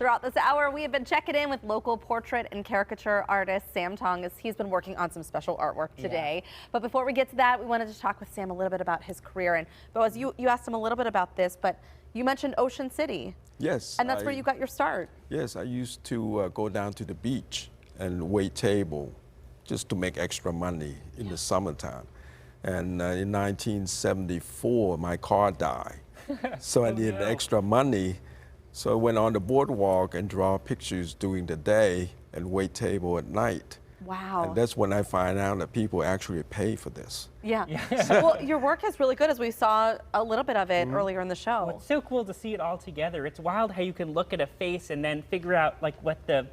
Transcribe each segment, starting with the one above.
throughout this hour, we have been checking in with local portrait and caricature artist Sam Thong, as he's been working on some special artwork today. Yeah. But before we get to that, we wanted to talk with Sam a little bit about his career. And Boaz, you asked him a little bit about this, but you mentioned Ocean City. Yes. And that's where you got your start. Yes, I used to go down to the beach and wait table just to make extra money in the summertime. And in 1974, my car died. So I needed extra money. So I went on the boardwalk and draw pictures during the day and wait table at night. Wow. And that's when I find out that people actually pay for this. Yeah. Well, your work is really good, as we saw a little bit of it earlier in the show. Well, it's so cool to see it all together. It's wild how you can look at a face and then figure out like what the,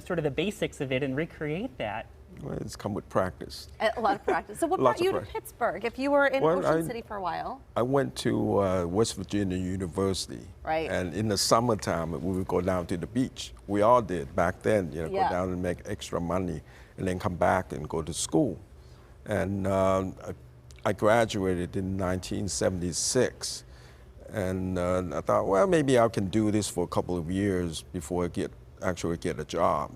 sort of the basics of it and recreate that. Well, it's come with practice. A lot of practice. So what brought you to Pittsburgh if you were in Ocean City for a while? I went to West Virginia University. Right. And in the summertime, we would go down to the beach. We all did back then, go down and make extra money and then come back and go to school. And I graduated in 1976. And I thought, well, maybe I can do this for a couple of years before I actually get a job.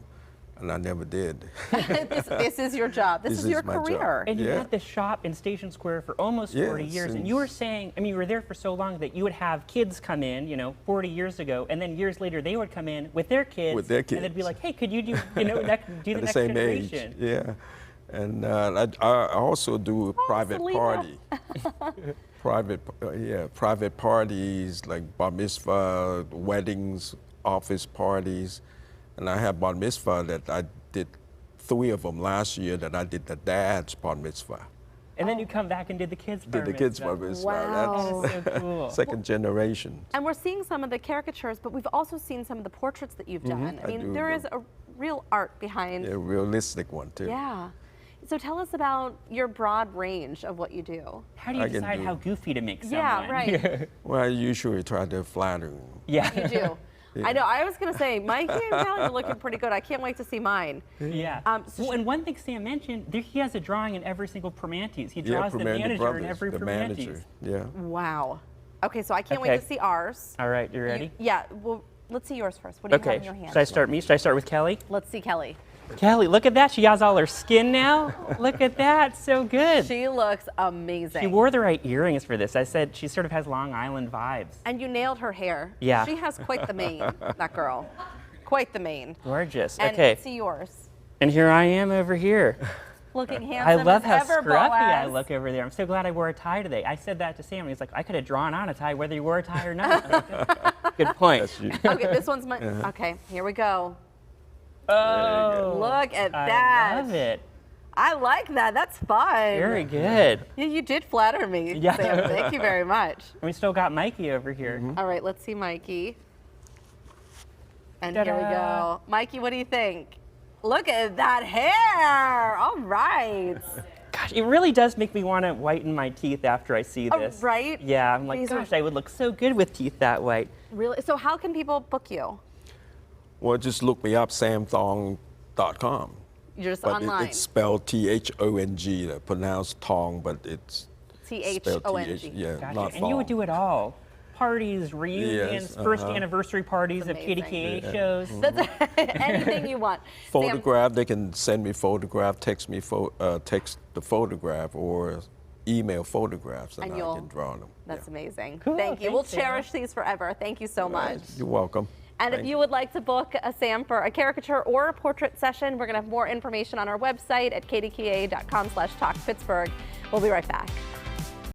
And I never did. This is your job. This is your career. And you had the shop in Station Square for almost 40 years. And you were saying, I mean, you were there for so long that you would have kids come in, 40 years ago, and then years later they would come in with their kids. With their kids. And they'd be like, hey, could you do, do the next same generation? Age. Yeah. And I also do private party. Private parties like bar mitzvah, weddings, office parties. And I have bar mitzvah that I did 3 of them last year that I did the dad's bar mitzvah. And then you come back and did the kids' bar mitzvah. Did the kids' bar mitzvah. Wow. That is so cool. Second generation. And we're seeing some of the caricatures, but we've also seen some of the portraits that you've done. I mean, there is a real art behind. A realistic one, too. Yeah. So tell us about your broad range of what you do. How do you decide how goofy to make someone? Yeah, right. Well, I usually try to flatter them. Yeah. You do. I know. I was going to say, Mikey and Callie are looking pretty good. I can't wait to see mine. Yeah. And one thing Sam mentioned, he has a drawing in every single Permantes. He draws the manager in every Permantes. Yeah. Wow. Okay, so I can't wait to see ours. All right, you ready? Yeah. Well, let's see yours first. What do you have in your hand? Should I start me? Should I start with Kelly? Let's see Kelly. Kelly, look at that. She has all her skin now. Look at that. So good. She looks amazing. She wore the right earrings for this. I said she sort of has Long Island vibes. And you nailed her hair. Yeah. She has quite the mane, that girl. Quite the mane. Gorgeous. And okay. See yours. And here I am over here. Looking handsome I love as how ever, scruffy I Boaz. look over there. I'm so glad I wore a tie today. I said that to Sam, and he's like, I could have drawn on a tie whether you wore a tie or not. Good point. That's you. Okay, this one's my, okay, here we go. Oh, look at that. I love it. I like that. That's fun. Very good. Yeah, you did flatter me, Yeah. Sam. Thank you very much. And we still got Mikey over here. All right, let's see Mikey. And here we go. Mikey, what do you think? Look at that hair. All right. Gosh, it really does make me want to whiten my teeth after I see this. Right? Yeah, I'm like, gosh, I would look so good with teeth that white. Really? So how can people book you? Well, just look me up, samthong.com. You're just but online. It's spelled T-H-O-N-G, pronounced Thong, but it's T-H-O-N-G. Yeah, Gotcha. not And Thong. you would do it all. Parties, reunions, first anniversary parties of amazing. KDKA shows. That's anything you want. Photograph, they can send me photograph, text me text the photograph, or email photographs, and I can draw them. That's amazing. Cool. Thank you. We'll cherish these forever. Thank you so much. You're welcome. And if you would like to book a Sam for a caricature or a portrait session, we're going to have more information on our website at kdka.com/talkpittsburgh. We'll be right back.